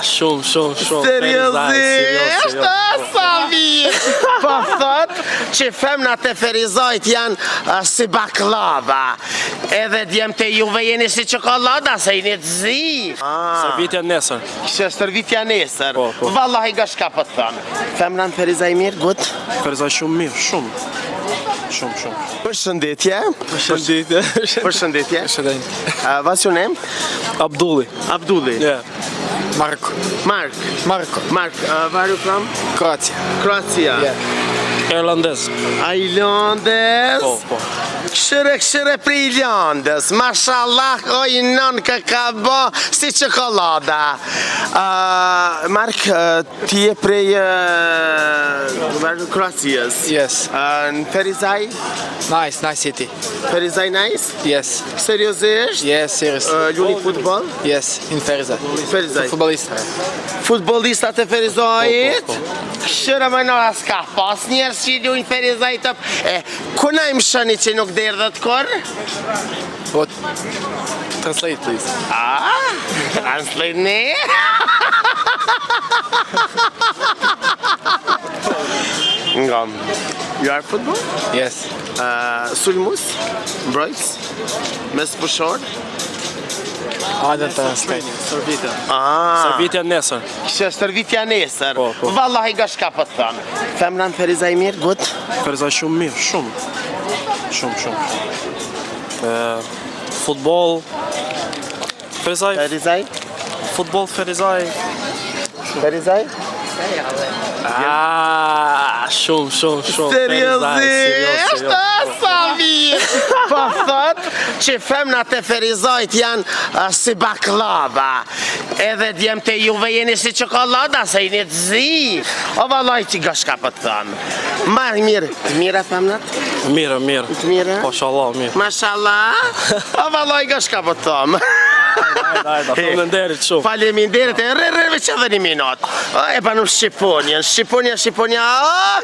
Shumë. Seriozisht, sa mirë! Po thot që femnat e Ferizajt janë si baklava. Edhe djemë të juve jeni si qokolada, se jeni të zi. Servitja nesër. Kështë servitja nesër. Po. Vallahi ga shka po të thonë. Femna në Ferizaj mirë, gut? Ferizaj shumë mirë, shumë. Përshëndetje. Përshëndetje. What's your name? Abdulli. Abdulli. Yeah. Mark. Where are you from? Croatia. Yeah. Irlandez. Irlandez. Po. Këshire për Irlandez. Mashallah, oj nën ka bo si qokolada. Mark, ti je prej Croatias. Yes. Në Ferizaj? Nice city. Ferizaj nice? Yes. Seriozisht? Yes, serious. Luni futbol? Yes, in Ferizaj. Ferizaj. Futbolista. Futbolistat e Ferizajit? Këshire më nëra s'ka pas njerës që i luin Ferizaj top. Kuna im shëni që nuk derdhët kur? What? Translate, please. Translate ne? Ngam. You are football? Yes. Sulmus? Mbrojtës? Mes pushor? I don't translate. Servitja nesër. Kështë servitja nesër. Po. Vallahi ga shka po të thonë. Femna në Ferizaj mirë, gut? Ferizaj shumë mirë, shumë. Futbol. Ferizaj? Futbol Ferizaj. Ferizaj? Shumë. Seriozisht, sa mirë! Po thot që femnat e Ferizajt janë si baklava. Edhe djemë të juve jeni si qokolada, se jeni të zi. O vallaj që ga shka po të thonë. Marë mirë. Të mira femnat? Mirë. Të mira? Mashallah, mirë. Mashallah. O vallaj ga shka po të thonë. Faleminderit shumë. Faleminderit, rrëve që dhe një minut. E banu Shqiponja,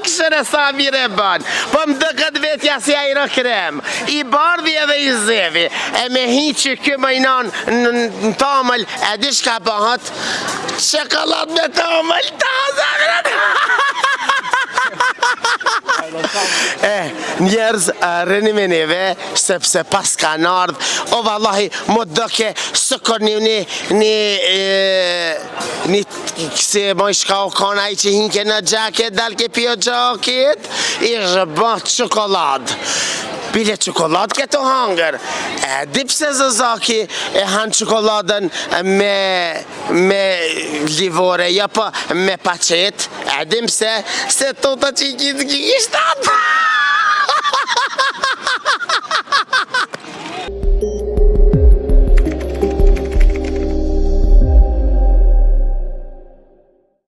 këshëre sa mire e ban. Po më dëkët vetja si ajro krem, i bardhi edhe i zevi. E me hi që kjo mëjnon në tamël, e di shka bëhat, qokolat me tamël, ta zagrat. Njerëz rëni me neve, sepse pas ka në ardhë, o vallahi, më dëke sëkër një këse më shka o kona i që hinke në gjaket, dalke pjo gjaket, i rëbët qokolad. Bile qokolad këto hangër. Di pse zëzaki e hanë qokoladën me livore, jo po me pacet, dim se të të që i gjithë gjishtat.